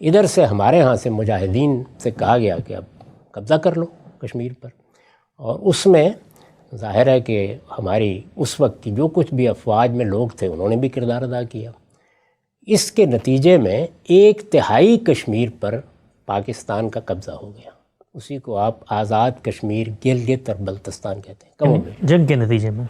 ادھر سے ہمارے ہاں سے مجاہدین سے کہا گیا کہ اب قبضہ کر لو کشمیر پر، اور اس میں ظاہر ہے کہ ہماری اس وقت کی جو کچھ بھی افواج میں لوگ تھے انہوں نے بھی کردار ادا کیا۔ اس کے نتیجے میں 1/3 کشمیر پر پاکستان کا قبضہ ہو گیا، اسی کو آپ آزاد کشمیر گلگت اور بلتستان کہتے ہیں، کم و بیش جنگ کے نتیجے میں۔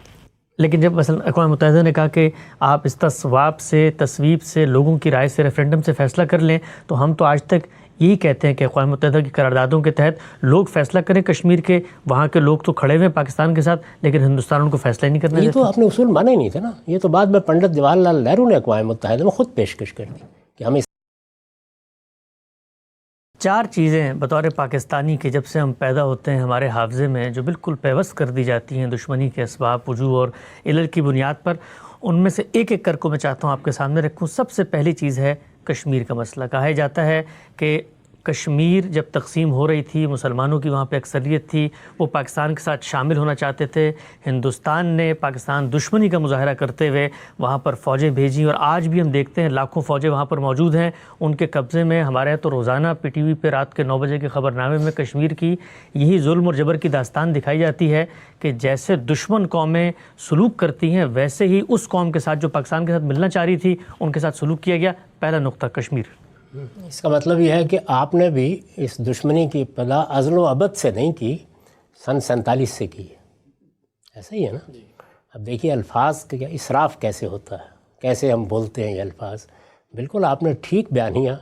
لیکن جب مثلا اقوام متحدہ نے کہا کہ آپ استصواب سے، تصویب سے، لوگوں کی رائے سے، ریفرینڈم سے فیصلہ کر لیں، تو ہم تو آج تک یہی کہتے ہیں کہ اقوام متحدہ کی قراردادوں کے تحت لوگ فیصلہ کریں کشمیر کے، وہاں کے لوگ تو کھڑے ہوئے ہیں پاکستان کے ساتھ، لیکن ہندوستان ان کو فیصلہ ہی نہیں کرنا یہ دیتا۔ تو آپ نے اصول مانا ہی نہیں تھا نا، یہ تو بعد میں پنڈت جواہر لال نہرو نے اقوام متحدہ میں خود پیشکش کر دی کہ ہم 4 چیزیں بطور پاکستانی کے جب سے ہم پیدا ہوتے ہیں ہمارے حافظے میں جو بالکل پیوست کر دی جاتی ہیں دشمنی کے اسباب، وجوہ اور علل کی بنیاد پر، ان میں سے ایک ایک کر کو میں چاہتا ہوں آپ کے سامنے رکھوں۔ سب سے پہلی چیز ہے کشمیر کا مسئلہ۔ کہا جاتا ہے کہ کشمیر جب تقسیم ہو رہی تھی، مسلمانوں کی وہاں پہ اکثریت تھی، وہ پاکستان کے ساتھ شامل ہونا چاہتے تھے، ہندوستان نے پاکستان دشمنی کا مظاہرہ کرتے ہوئے وہاں پر فوجیں بھیجیں، اور آج بھی ہم دیکھتے ہیں لاکھوں فوجیں وہاں پر موجود ہیں، ان کے قبضے میں۔ ہمارے یہاں تو روزانہ پی ٹی وی پہ رات کے 9 بجے کے خبر نامے میں کشمیر کی یہی ظلم اور جبر کی داستان دکھائی جاتی ہے کہ جیسے دشمن قومیں سلوک کرتی ہیں ویسے ہی اس قوم کے ساتھ جو پاکستان کے ساتھ ملنا چاہ رہی تھی ان کے ساتھ سلوک کیا گیا۔ پہلا نقطہ کشمیر۔ اس کا مطلب یہ ہے کہ آپ نے بھی اس دشمنی کی ابتدا ازل و ابد سے نہیں کی، سن 47 سے کی ہے، ایسا ہی ہے نا؟ اب دیکھیے الفاظ کا اسراف کیسے ہوتا ہے، کیسے ہم بولتے ہیں یہ الفاظ۔ بالکل آپ نے ٹھیک بیانیہ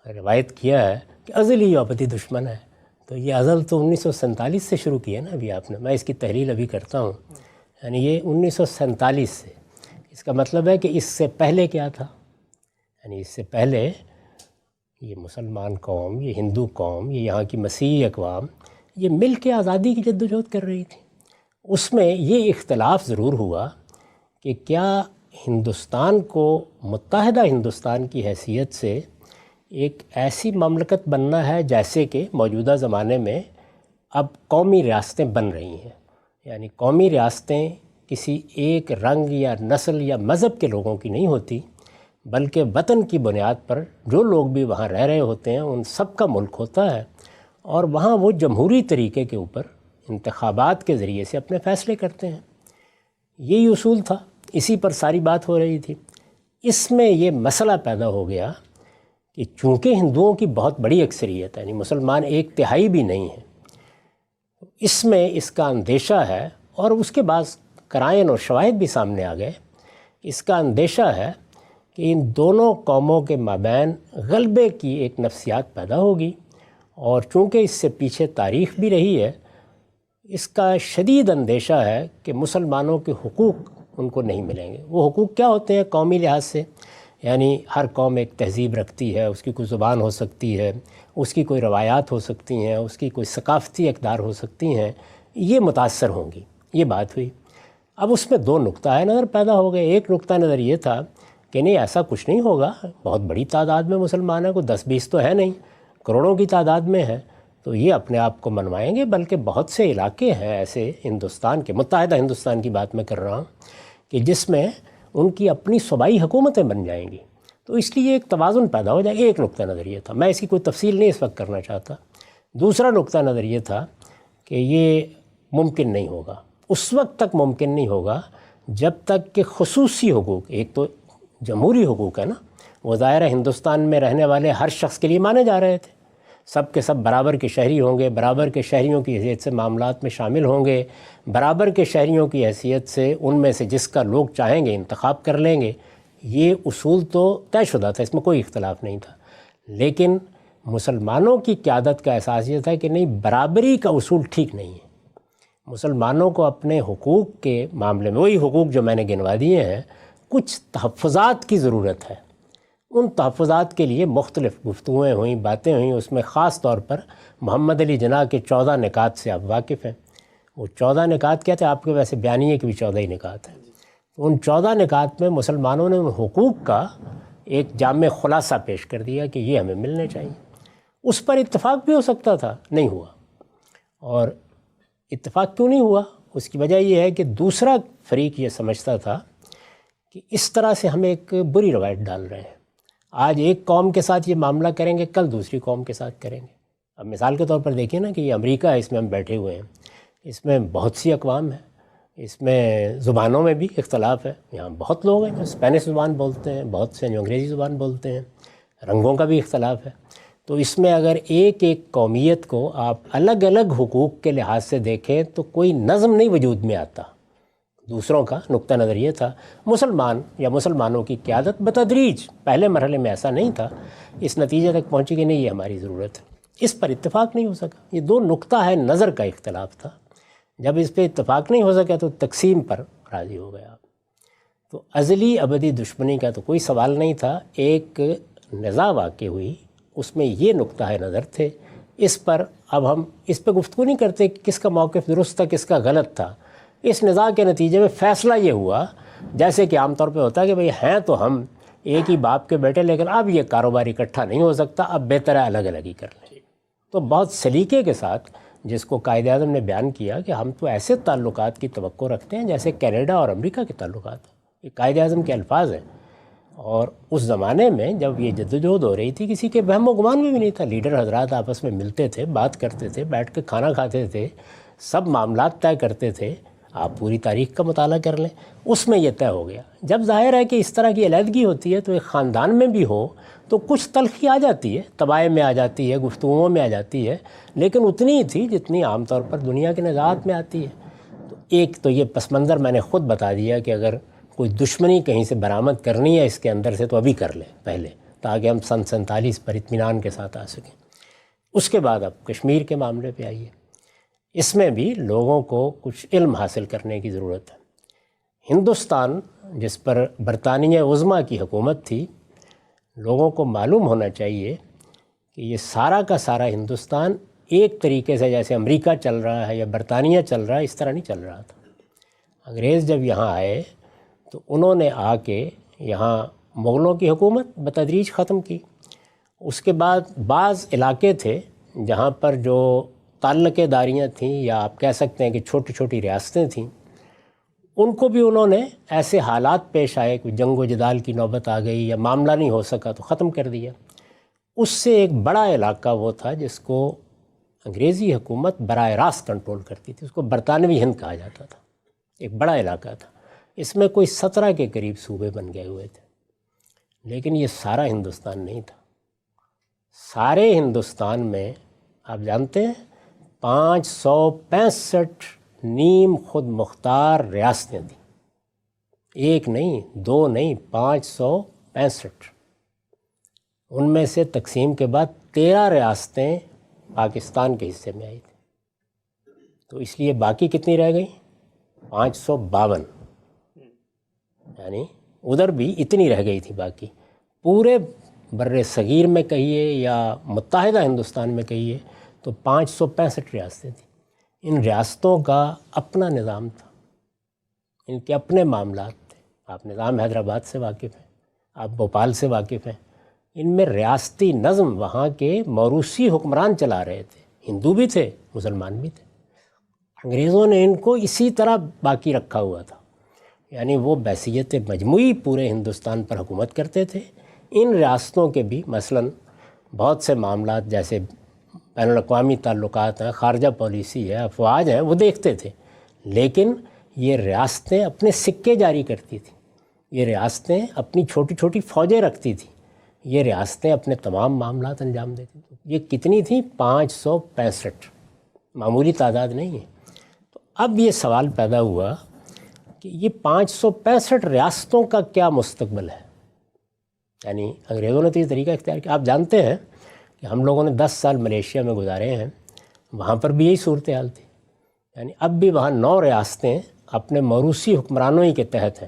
روایت کیا ہے کہ ازلی و ابدی دشمن ہے، تو یہ ازل تو 1947 سے شروع کیا نا ابھی آپ نے، میں اس کی تحلیل ابھی کرتا ہوں، یعنی یہ 1947 سے۔ اس کا مطلب ہے کہ اس سے پہلے کیا تھا؟ یعنی اس سے پہلے یہ مسلمان قوم، یہ ہندو قوم، یہ یہاں کی مسیحی اقوام، یہ مل کے آزادی کی جدوجہد کر رہی تھی۔ اس میں یہ اختلاف ضرور ہوا کہ کیا ہندوستان کو متحدہ ہندوستان کی حیثیت سے ایک ایسی مملکت بننا ہے جیسے کہ موجودہ زمانے میں اب قومی ریاستیں بن رہی ہیں، یعنی قومی ریاستیں کسی ایک رنگ یا نسل یا مذہب کے لوگوں کی نہیں ہوتی، بلکہ وطن کی بنیاد پر جو لوگ بھی وہاں رہ رہے ہوتے ہیں ان سب کا ملک ہوتا ہے، اور وہاں وہ جمہوری طریقے کے اوپر انتخابات کے ذریعے سے اپنے فیصلے کرتے ہیں۔ یہی اصول تھا، اسی پر ساری بات ہو رہی تھی۔ اس میں یہ مسئلہ پیدا ہو گیا کہ چونکہ ہندوؤں کی بہت بڑی اکثریت ہے، یعنی مسلمان 1/3 بھی نہیں ہیں، اس میں اس کا اندیشہ ہے، اور اس کے بعد قرائن اور شواہد بھی سامنے آ گئے، اس کا اندیشہ ہے کہ ان دونوں قوموں کے مابین غلبے کی ایک نفسیات پیدا ہوگی، اور چونکہ اس سے پیچھے تاریخ بھی رہی ہے، اس کا شدید اندیشہ ہے کہ مسلمانوں کے حقوق ان کو نہیں ملیں گے۔ وہ حقوق کیا ہوتے ہیں قومی لحاظ سے؟ یعنی ہر قوم ایک تہذیب رکھتی ہے، اس کی کوئی زبان ہو سکتی ہے، اس کی کوئی روایات ہو سکتی ہیں، اس کی کوئی ثقافتی اقدار ہو سکتی ہیں، یہ متاثر ہوں گی۔ یہ بات ہوئی۔ اب اس میں 2 نقطۂ نظر پیدا ہو گئے۔ ایک نقطہ نظر یہ تھا کہ نہیں، ایسا کچھ نہیں ہوگا، بہت بڑی تعداد میں مسلمان ہیں، کوئی 10-20 تو ہے نہیں، کروڑوں کی تعداد میں ہے، تو یہ اپنے آپ کو منوائیں گے، بلکہ بہت سے علاقے ہیں ایسے ہندوستان کے، متحدہ ہندوستان کی بات میں کر رہا ہوں، کہ جس میں ان کی اپنی صوبائی حکومتیں بن جائیں گی، تو اس لیے ایک توازن پیدا ہو جائے گا۔ ایک نقطہ نظر یہ تھا، میں اس کی کوئی تفصیل نہیں اس وقت کرنا چاہتا۔ دوسرا نقطہ نظر یہ تھا کہ یہ ممکن نہیں ہوگا، اس وقت تک ممکن نہیں ہوگا جب تک کہ خصوصی حقوق، ایک تو جمہوری حقوق ہے نا، وہ ظاہر ہندوستان میں رہنے والے ہر شخص کے لیے مانے جا رہے تھے، سب کے سب برابر کے شہری ہوں گے، برابر کے شہریوں کی حیثیت سے معاملات میں شامل ہوں گے، برابر کے شہریوں کی حیثیت سے ان میں سے جس کا لوگ چاہیں گے انتخاب کر لیں گے۔ یہ اصول تو طے شدہ تھا، اس میں کوئی اختلاف نہیں تھا، لیکن مسلمانوں کی قیادت کا احساس یہ تھا کہ نہیں، برابری کا اصول ٹھیک نہیں ہے، مسلمانوں کو اپنے حقوق کے معاملے میں، وہی حقوق جو میں نے گنوا دیے ہیں، کچھ تحفظات کی ضرورت ہے۔ ان تحفظات کے لیے مختلف گفتگویں ہوئیں، باتیں ہوئیں، اس میں خاص طور پر محمد علی جناح کے 14 نکات سے آپ واقف ہیں۔ وہ 14 نکات کیا تھے؟ آپ کے ویسے بیانیے کے بھی 14 ہی نکات ہیں۔ ان 14 نکات میں مسلمانوں نے ان حقوق کا ایک جامع خلاصہ پیش کر دیا کہ یہ ہمیں ملنے چاہیے۔ اس پر اتفاق بھی ہو سکتا تھا، نہیں ہوا۔ اور اتفاق کیوں نہیں ہوا؟ اس کی وجہ یہ ہے کہ دوسرا فریق یہ سمجھتا تھا کہ اس طرح سے ہم ایک بری روایت ڈال رہے ہیں، آج ایک قوم کے ساتھ یہ معاملہ کریں گے، کل دوسری قوم کے ساتھ کریں گے۔ اب مثال کے طور پر دیکھیں نا کہ یہ امریکہ ہے، اس میں ہم بیٹھے ہوئے ہیں، اس میں بہت سی اقوام ہیں، اس میں زبانوں میں بھی اختلاف ہے۔ یہاں بہت لوگ ہیں جو اسپینش زبان بولتے ہیں، بہت سے جو انگریزی زبان بولتے ہیں، رنگوں کا بھی اختلاف ہے۔ تو اس میں اگر ایک ایک قومیت کو آپ الگ الگ حقوق کے لحاظ سے دیکھیں تو کوئی نظم نہیں وجود میں آتا۔ دوسروں کا نقطہ نظر یہ تھا، مسلمان یا مسلمانوں کی قیادت بتدریج پہلے مرحلے میں ایسا نہیں تھا، اس نتیجے تک پہنچی کہ نہیں یہ ہماری ضرورت ہے۔ اس پر اتفاق نہیں ہو سکا، یہ دو نقطہ ہے نظر کا اختلاف تھا۔ جب اس پہ اتفاق نہیں ہو سکا تو تقسیم پر راضی ہو گیا۔ تو ازلی ابدی دشمنی کا تو کوئی سوال نہیں تھا، ایک نزاع واقع ہوئی، اس میں یہ نقطہ نظر تھے، اس پر اب ہم اس پہ گفتگو نہیں کرتے کہ کس کا موقف درست تھا کس کا غلط تھا۔ اس نزاع کے نتیجے میں فیصلہ یہ ہوا، جیسے کہ عام طور پہ ہوتا ہے کہ بھئی ہیں تو ہم ایک ہی باپ کے بیٹے، لیکن اب یہ کاروبار اکٹھا نہیں ہو سکتا، اب بہتر ہے الگ الگ ہی کر لیں۔ تو بہت سلیقے کے ساتھ جس کو قائد اعظم نے بیان کیا کہ ہم تو ایسے تعلقات کی توقع رکھتے ہیں جیسے کینیڈا اور امریکہ کے تعلقات ہیں، یہ قائد اعظم کے الفاظ ہیں۔ اور اس زمانے میں جب یہ جدوجہد ہو رہی تھی کسی کے وہم و گمان میں بھی نہیں تھا، لیڈر حضرات آپس میں ملتے تھے، بات کرتے تھے، بیٹھ کے کھانا کھاتے تھے، سب معاملات طے کرتے تھے۔ آپ پوری تاریخ کا مطالعہ کر لیں، اس میں یہ طے ہو گیا۔ جب ظاہر ہے کہ اس طرح کی علیحدگی ہوتی ہے تو ایک خاندان میں بھی ہو تو کچھ تلخی آ جاتی ہے، طبائع میں آ جاتی ہے، گفتگوؤں میں آ جاتی ہے، لیکن اتنی ہی تھی جتنی عام طور پر دنیا کے نزاعات میں آتی ہے۔ تو ایک تو یہ پس منظر میں نے خود بتا دیا کہ اگر کوئی دشمنی کہیں سے برآمد کرنی ہے اس کے اندر سے تو ابھی کر لیں پہلے، تاکہ ہم سن 47 پر اطمینان کے ساتھ آ سکیں۔ اس کے بعد اب کشمیر کے معاملے پہ آئیے، اس میں بھی لوگوں کو کچھ علم حاصل کرنے کی ضرورت ہے۔ ہندوستان جس پر برطانیہ عظمیٰ کی حکومت تھی، لوگوں کو معلوم ہونا چاہیے کہ یہ سارا کا سارا ہندوستان ایک طریقے سے جیسے امریکہ چل رہا ہے یا برطانیہ چل رہا ہے اس طرح نہیں چل رہا تھا۔ انگریز جب یہاں آئے تو انہوں نے آ کے یہاں مغلوں کی حکومت بتدریج ختم کی۔ اس کے بعد بعض علاقے تھے جہاں پر جو تعلقے داریاں تھیں یا آپ کہہ سکتے ہیں کہ چھوٹی چھوٹی ریاستیں تھیں، ان کو بھی انہوں نے ایسے حالات پیش آئے کہ جنگ و جدال کی نوبت آ گئی یا معاملہ نہیں ہو سکا تو ختم کر دیا۔ اس سے ایک بڑا علاقہ وہ تھا جس کو انگریزی حکومت براہ راست کنٹرول کرتی تھی، اس کو برطانوی ہند کہا جاتا تھا، ایک بڑا علاقہ تھا۔ اس میں کوئی 17 کے قریب صوبے بن گئے ہوئے تھے، لیکن یہ سارا ہندوستان نہیں تھا۔ سارے ہندوستان میں آپ جانتے ہیں 565 نیم خود مختار ریاستیں تھیں، ایک نہیں، دو نہیں، 565۔ ان میں سے تقسیم کے بعد 13 ریاستیں پاکستان کے حصے میں آئی تھیں، تو اس لیے باقی کتنی رہ گئی؟ 552، یعنی ادھر بھی اتنی رہ گئی تھی باقی۔ پورے بر صغیر میں کہیے یا متحدہ ہندوستان میں کہیے تو 565 ریاستیں تھیں۔ ان ریاستوں کا اپنا نظام تھا، ان کے اپنے معاملات تھے۔ آپ نظام حیدرآباد سے واقف ہیں، آپ بھوپال سے واقف ہیں۔ ان میں ریاستی نظم وہاں کے موروثی حکمران چلا رہے تھے، ہندو بھی تھے، مسلمان بھی تھے۔ انگریزوں نے ان کو اسی طرح باقی رکھا ہوا تھا، یعنی وہ بحیثیت مجموعی پورے ہندوستان پر حکومت کرتے تھے۔ ان ریاستوں کے بھی مثلاً بہت سے معاملات جیسے بین الاقوامی تعلقات ہیں، خارجہ پالیسی ہے، افواج ہیں، وہ دیکھتے تھے، لیکن یہ ریاستیں اپنے سکے جاری کرتی تھیں، یہ ریاستیں اپنی چھوٹی چھوٹی فوجیں رکھتی تھیں، یہ ریاستیں اپنے تمام معاملات انجام دیتی تھیں۔ یہ کتنی تھیں؟ 565، معمولی تعداد نہیں ہے۔ تو اب یہ سوال پیدا ہوا کہ یہ 565 ریاستوں کا کیا مستقبل ہے؟ یعنی انگریزوں نے تو یہ طریقہ اختیار کیا۔ آپ جانتے ہیں کہ ہم لوگوں نے 10 سال ملیشیا میں گزارے ہیں، وہاں پر بھی یہی صورتحال تھی، یعنی اب بھی وہاں 9 ریاستیں اپنے موروثی حکمرانوں ہی کے تحت ہیں۔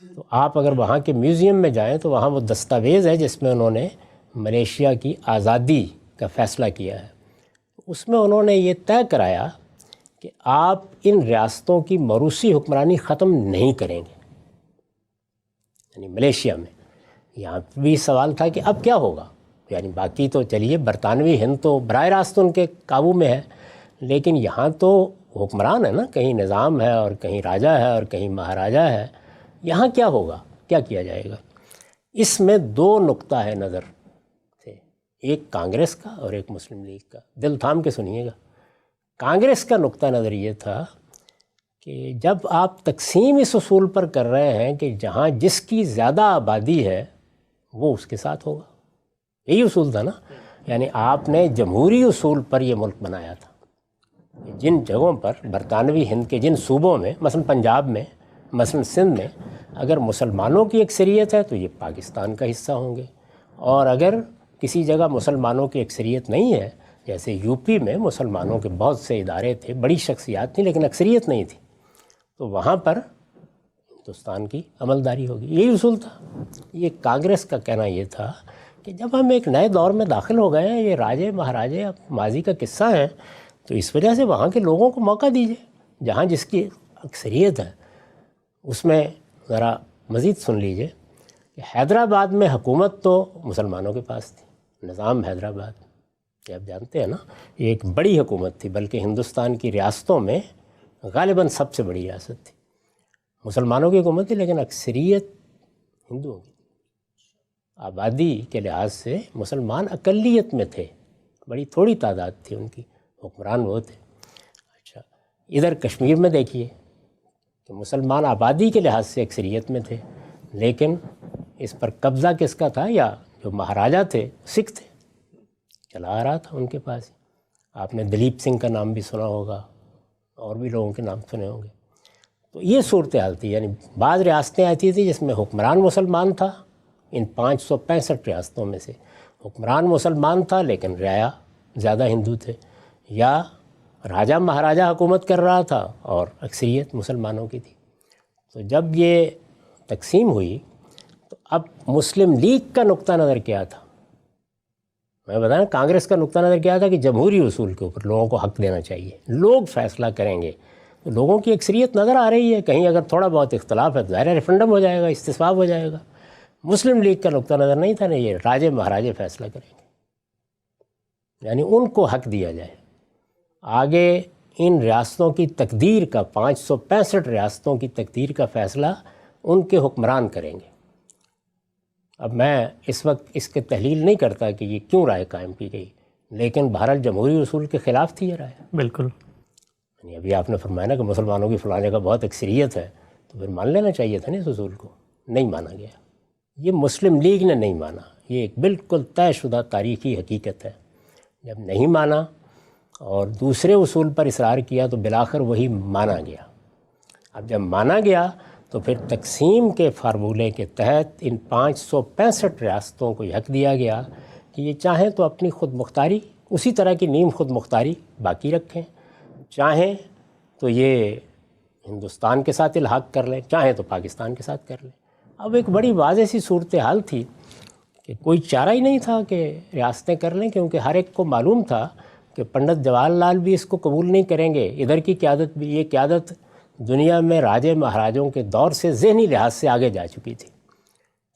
تو آپ اگر وہاں کے میوزیم میں جائیں تو وہاں وہ دستاویز ہے جس میں انہوں نے ملیشیا کی آزادی کا فیصلہ کیا ہے۔ اس میں انہوں نے یہ طے کرایا کہ آپ ان ریاستوں کی موروثی حکمرانی ختم نہیں کریں گے، یعنی ملیشیا میں۔ یہاں بھی سوال تھا کہ اب کیا ہوگا، یعنی باقی تو چلیے برطانوی ہند تو براہ راست ان کے قابو میں ہے، لیکن یہاں تو حکمران ہے نا، کہیں نظام ہے اور کہیں راجہ ہے اور کہیں مہاراجہ ہے، یہاں کیا ہوگا، کیا کیا جائے گا؟ اس میں دو نقطہ ہے نظر تھے، ایک کانگریس کا اور ایک مسلم لیگ کا. دل تھام کے سنیے گا. کانگریس کا نقطہ نظر یہ تھا کہ جب آپ تقسیم اس اصول پر کر رہے ہیں کہ جہاں جس کی زیادہ آبادی ہے وہ اس کے ساتھ ہوگا، یہی اصول تھا نا. یعنی آپ نے جمہوری اصول پر یہ ملک بنایا تھا. جن جگہوں پر برطانوی ہند کے جن صوبوں میں، مثلا پنجاب میں، مثلا سندھ میں، اگر مسلمانوں کی اکثریت ہے تو یہ پاکستان کا حصہ ہوں گے، اور اگر کسی جگہ مسلمانوں کی اکثریت نہیں ہے، جیسے یو پی میں مسلمانوں کے بہت سے ادارے تھے، بڑی شخصیات تھیں لیکن اکثریت نہیں تھی، تو وہاں پر ہندوستان کی عملداری ہوگی. یہی اصول تھا. یہ کانگریس کا کہنا یہ تھا کہ جب ہم ایک نئے دور میں داخل ہو گئے ہیں، یہ راجے مہاراجے اب ماضی کا قصہ ہیں، تو اس وجہ سے وہاں کے لوگوں کو موقع دیجیے. جہاں جس کی اکثریت ہے اس میں ذرا مزید سن لیجئے کہ حیدرآباد میں حکومت تو مسلمانوں کے پاس تھی. نظام حیدرآباد یہ آپ جانتے ہیں نا، یہ ایک بڑی حکومت تھی، بلکہ ہندوستان کی ریاستوں میں غالباً سب سے بڑی ریاست تھی. مسلمانوں کی حکومت تھی لیکن اکثریت ہندوؤں کی. آبادی کے لحاظ سے مسلمان اقلیت میں تھے، بڑی تھوڑی تعداد تھی ان کی، حکمران وہ تھے. اچھا، ادھر کشمیر میں دیکھیے کہ مسلمان آبادی کے لحاظ سے اکثریت میں تھے، لیکن اس پر قبضہ کس کا تھا؟ یا جو مہاراجہ تھے سکھ تھے، چلا آ رہا تھا ان کے پاس. آپ نے دلیپ سنگھ کا نام بھی سنا ہوگا، اور بھی لوگوں کے نام سنے ہوں گے. تو یہ صورتحال تھی. یعنی بعض ریاستیں ایسی تھیں جس میں حکمران مسلمان تھا، ان 565 ریاستوں میں سے حکمران مسلمان تھا لیکن رعایا زیادہ ہندو تھے، یا راجہ مہاراجہ حکومت کر رہا تھا اور اکثریت مسلمانوں کی تھی. تو جب یہ تقسیم ہوئی تو اب مسلم لیگ کا نقطہ نظر کیا تھا؟ میں بتائیں، کانگریس کا نقطہ نظر کیا تھا کہ جمہوری اصول کے اوپر لوگوں کو حق دینا چاہیے، لوگ فیصلہ کریں گے. تو لوگوں کی اکثریت نظر آ رہی ہے، کہیں اگر تھوڑا بہت اختلاف ہے تو ظاہر ریفرنڈم ہو جائے گا، استصواب ہو جائے گا. مسلم لیگ کا نقطہ نظر نہیں تھا، نہیں، یہ راجے مہاراجے فیصلہ کریں گے، یعنی ان کو حق دیا جائے. آگے ان ریاستوں کی تقدیر کا، 565 ریاستوں کی تقدیر کا فیصلہ ان کے حکمران کریں گے. اب میں اس وقت اس کے تحلیل نہیں کرتا کہ یہ کیوں رائے قائم کی گئی، لیکن بہرحال جمہوری اصول کے خلاف تھی یہ رائے. بالکل. یعنی ابھی آپ نے فرمایا نا کہ مسلمانوں کی فلاں جگہ بہت اکثریت ہے، تو پھر مان لینا چاہیے تھا نا اس اصول کو. نہیں مانا گیا. یہ مسلم لیگ نے نہیں مانا. یہ ایک بالکل طے شدہ تاریخی حقیقت ہے. جب نہیں مانا اور دوسرے اصول پر اصرار کیا تو بالآخر وہی مانا گیا. اب جب مانا گیا تو پھر تقسیم کے فارمولے کے تحت ان 565 ریاستوں کو حق دیا گیا کہ یہ چاہیں تو اپنی خود مختاری، اسی طرح کی نیم خود مختاری باقی رکھیں، چاہیں تو یہ ہندوستان کے ساتھ الحاق کر لیں، چاہیں تو پاکستان کے ساتھ کر لیں. اب ایک بڑی واضح سی صورتحال تھی کہ کوئی چارہ ہی نہیں تھا کہ ریاستیں کر لیں، کیونکہ ہر ایک کو معلوم تھا کہ پنڈت جواہر لال بھی اس کو قبول نہیں کریں گے. ادھر کی قیادت بھی، یہ قیادت دنیا میں راجے مہاراجوں کے دور سے ذہنی لحاظ سے آگے جا چکی تھی.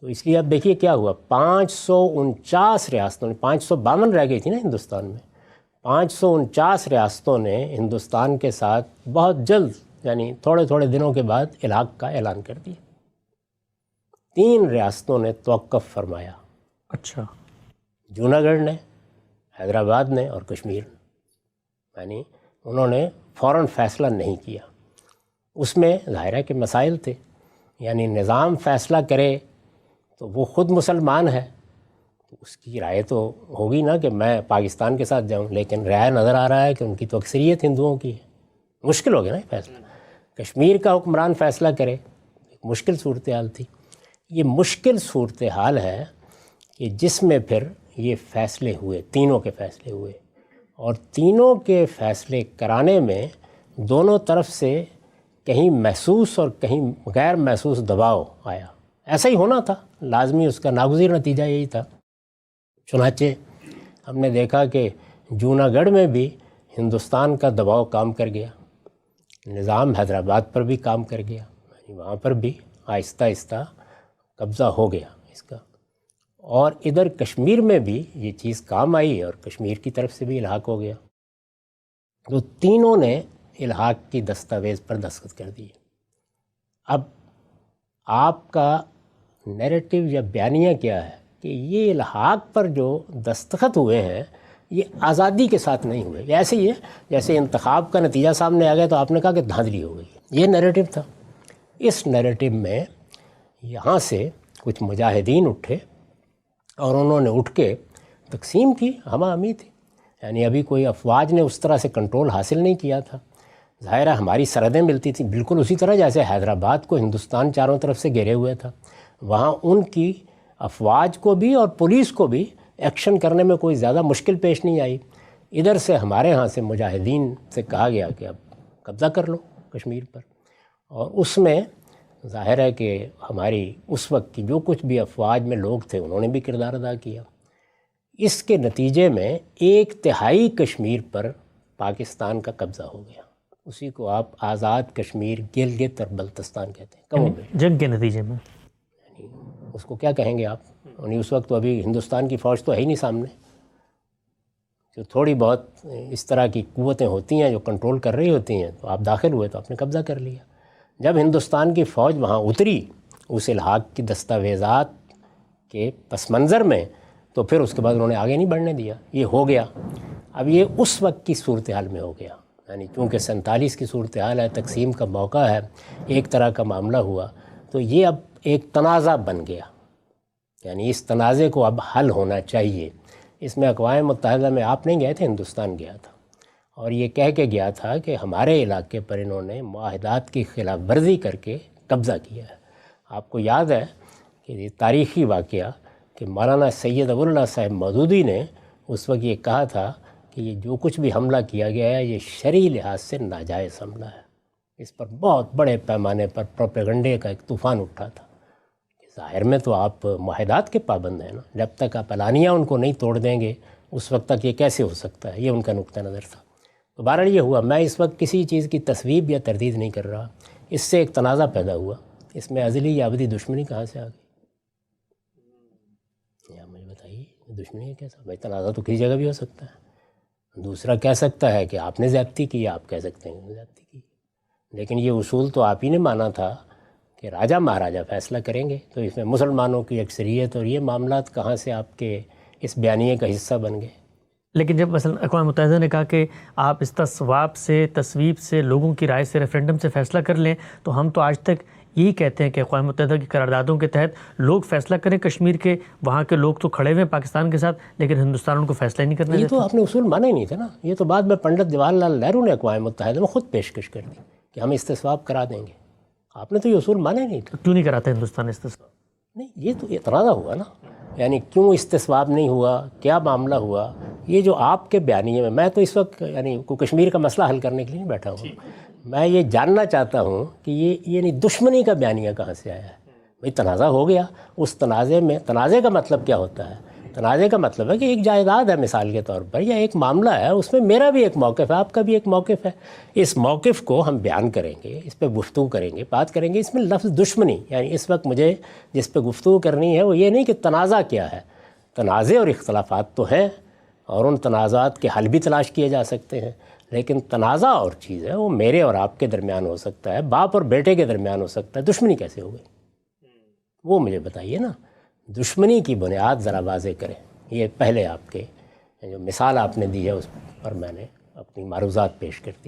تو اس لیے اب دیکھیے کیا ہوا، 549 ریاستوں نے، 552 رہ گئی تھی نا ہندوستان میں، 549 ریاستوں نے ہندوستان کے ساتھ بہت جلد، یعنی تھوڑے تھوڑے دنوں کے بعد الحاق کا اعلان کر دیا. 3 ریاستوں نے توقف فرمایا. اچھا. جوناگڑھ نے، حیدرآباد نے اور کشمیر نے. یعنی انہوں نے فوراً فیصلہ نہیں کیا. اس میں ظاہر ہے کہ مسائل تھے. یعنی نظام فیصلہ کرے تو وہ خود مسلمان ہے تو اس کی رائے تو ہوگی نا کہ میں پاکستان کے ساتھ جاؤں، لیکن رائے نظر آ رہا ہے کہ ان کی تو اکثریت ہندوؤں کی ہے. مشکل ہو گیا نا یہ فیصلہ. کشمیر کا حکمران فیصلہ کرے، ایک مشکل صورتحال تھی. یہ مشکل صورتحال ہے کہ جس میں پھر یہ فیصلے ہوئے، تینوں کے فیصلے ہوئے، اور تینوں کے فیصلے کرانے میں دونوں طرف سے کہیں محسوس اور کہیں غیر محسوس دباؤ آیا. ایسا ہی ہونا تھا، لازمی، اس کا ناگزیر نتیجہ یہی تھا. چنانچہ ہم نے دیکھا کہ جوناگڑھ میں بھی ہندوستان کا دباؤ کام کر گیا، نظام حیدرآباد پر بھی کام کر گیا، یعنی وہاں پر بھی آہستہ آہستہ قبضہ ہو گیا اس کا. اور ادھر کشمیر میں بھی یہ چیز کام آئی اور کشمیر کی طرف سے بھی الحاق ہو گیا. تو تینوں نے الحاق کی دستاویز پر دستخط کر دیے. اب آپ کا نیریٹو یا بیانیہ کیا ہے کہ یہ الحاق پر جو دستخط ہوئے ہیں یہ آزادی کے ساتھ نہیں ہوئے. یہ ایسے ہی ہے جیسے انتخاب کا نتیجہ سامنے آ گیا تو آپ نے کہا کہ دھاندلی ہو گئی. یہ نیریٹو تھا. اس نیریٹو میں یہاں سے کچھ مجاہدین اٹھے اور انہوں نے اٹھ کے تقسیم کی ہمہ ہمی تھی. یعنی ابھی کوئی افواج نے اس طرح سے کنٹرول حاصل نہیں کیا تھا. ظاہر ہے ہماری سرحدیں ملتی تھیں بالکل اسی طرح جیسے حیدرآباد کو ہندوستان چاروں طرف سے گھیرے ہوئے تھا. وہاں ان کی افواج کو بھی اور پولیس کو بھی ایکشن کرنے میں کوئی زیادہ مشکل پیش نہیں آئی. ادھر سے ہمارے ہاں سے مجاہدین سے کہا گیا کہ اب قبضہ کر لو کشمیر پر. اور اس میں ظاہر ہے کہ ہماری اس وقت کی جو کچھ بھی افواج میں لوگ تھے انہوں نے بھی کردار ادا کیا. اس کے نتیجے میں 1/3 کشمیر پر پاکستان کا قبضہ ہو گیا. اسی کو آپ آزاد کشمیر گلگت اور بلتستان کہتے ہیں. کم و بیش جنگ کے نتیجے میں اس کو کیا کہیں گے آپ. یعنی اس وقت تو ابھی ہندوستان کی فوج تو ہے ہی نہیں سامنے. جو تھوڑی بہت اس طرح کی قوتیں ہوتی ہیں جو کنٹرول کر رہی ہوتی ہیں تو آپ داخل ہوئے تو آپ نے قبضہ کر لیا. جب ہندوستان کی فوج وہاں اتری اس الحاق کی دستاویزات کے پس منظر میں تو پھر اس کے بعد انہوں نے آگے نہیں بڑھنے دیا. یہ ہو گیا. اب یہ اس وقت کی صورتحال میں ہو گیا. یعنی چونکہ 47 کی صورتحال ہے, تقسیم کا موقع ہے, ایک طرح کا معاملہ ہوا تو یہ اب ایک تنازع بن گیا. یعنی اس تنازع کو اب حل ہونا چاہیے. اس میں اقوام متحدہ میں آپ نہیں گئے تھے, ہندوستان گیا تھا اور یہ کہہ کے گیا تھا کہ ہمارے علاقے پر انہوں نے معاہدات کی خلاف ورزی کر کے قبضہ کیا ہے. آپ کو یاد ہے کہ یہ تاریخی واقعہ کہ مولانا سید ابو اللہ صاحب مودودی نے اس وقت یہ کہا تھا کہ یہ جو کچھ بھی حملہ کیا گیا ہے یہ شرعی لحاظ سے ناجائز حملہ ہے. اس پر بہت بڑے پیمانے پر پروپیگنڈے کا ایک طوفان اٹھا تھا. ظاہر میں تو آپ معاہدات کے پابند ہیں نا, جب تک آپ اعلانیہ ان کو نہیں توڑ دیں گے اس وقت تک یہ کیسے ہو سکتا ہے. یہ ان کا نقطہ نظر تھا. تو بہرحال یہ ہوا. میں اس وقت کسی چیز کی تصویب یا تردید نہیں کر رہا. اس سے ایک تنازع پیدا ہوا. اس میں ازلی یا ابدی دشمنی کہاں سے آ گئی؟ یا مجھے بتائیے دشمنی کیسا؟ بھائی تنازع تو کسی جگہ بھی ہو سکتا ہے. دوسرا کہہ سکتا ہے کہ آپ نے زیادتی کی, آپ کہہ سکتے ہیں زیادتی کی. لیکن یہ اصول تو آپ ہی نے مانا تھا کہ راجہ مہاراجہ فیصلہ کریں گے. تو اس میں مسلمانوں کی اکثریت اور یہ معاملات کہاں سے آپ کے اس بیانیے کا حصہ بن گئے؟ لیکن جب مثلا اقوام متحدہ نے کہا کہ آپ اس تصویب سے لوگوں کی رائے سے ریفرینڈم سے فیصلہ کر لیں, تو ہم تو آج تک یہی کہتے ہیں کہ اقوام متحدہ کی قراردادوں کے تحت لوگ فیصلہ کریں کشمیر کے. وہاں کے لوگ تو کھڑے ہوئے ہیں پاکستان کے ساتھ, لیکن ہندوستان ان کو فیصلہ ہی نہیں کرنے یہ دیتا. تو آپ نے اصول مانا ہی نہیں تھا نا. یہ تو بعد میں پنڈت جواہر لال نہرو نے اقوام متحدہ میں خود پیشکش کر دی کہ ہم استصواب کرا دیں گے. آپ نے تو یہ اصول مانا ہی نہیں تھا. کیوں نہیں کراتا ہندوستان استصواب؟ نہیں, یہ تو تنازع ہوا نا. یعنی کیوں استصواب نہیں ہوا, کیا معاملہ ہوا, یہ جو آپ کے بیانیے میں تو اس وقت یعنی کشمیر کا مسئلہ حل کرنے کے لیے نہیں بیٹھا ہوں. میں یہ جاننا چاہتا ہوں کہ یہ یعنی دشمنی کا بیانیہ کہاں سے آیا ہے. بھئی تنازع ہو گیا. اس تنازع میں, تنازع کا مطلب کیا ہوتا ہے؟ تنازع کا مطلب ہے کہ ایک جائیداد ہے مثال کے طور پر, یا ایک معاملہ ہے, اس میں میرا بھی ایک موقف ہے, آپ کا بھی ایک موقف ہے. اس موقف کو ہم بیان کریں گے, اس پہ گفتگو کریں گے, بات کریں گے. اس میں لفظ دشمنی, یعنی اس وقت مجھے جس پہ گفتگو کرنی ہے وہ یہ نہیں کہ تنازع کیا ہے. تنازع اور اختلافات تو ہیں اور ان تنازعات کے حل بھی تلاش کیے جا سکتے ہیں, لیکن تنازع اور چیز ہے, وہ میرے اور آپ کے درمیان ہو سکتا ہے, باپ اور بیٹے کے درمیان ہو سکتا ہے. دشمنی کیسے ہو گئی وہ مجھے بتائیے نا. دشمنی کی بنیاد ذرا واضح کریں. یہ پہلے آپ کے جو مثال آپ نے دی ہے اس پر میں نے اپنی معروضات پیش کر دی.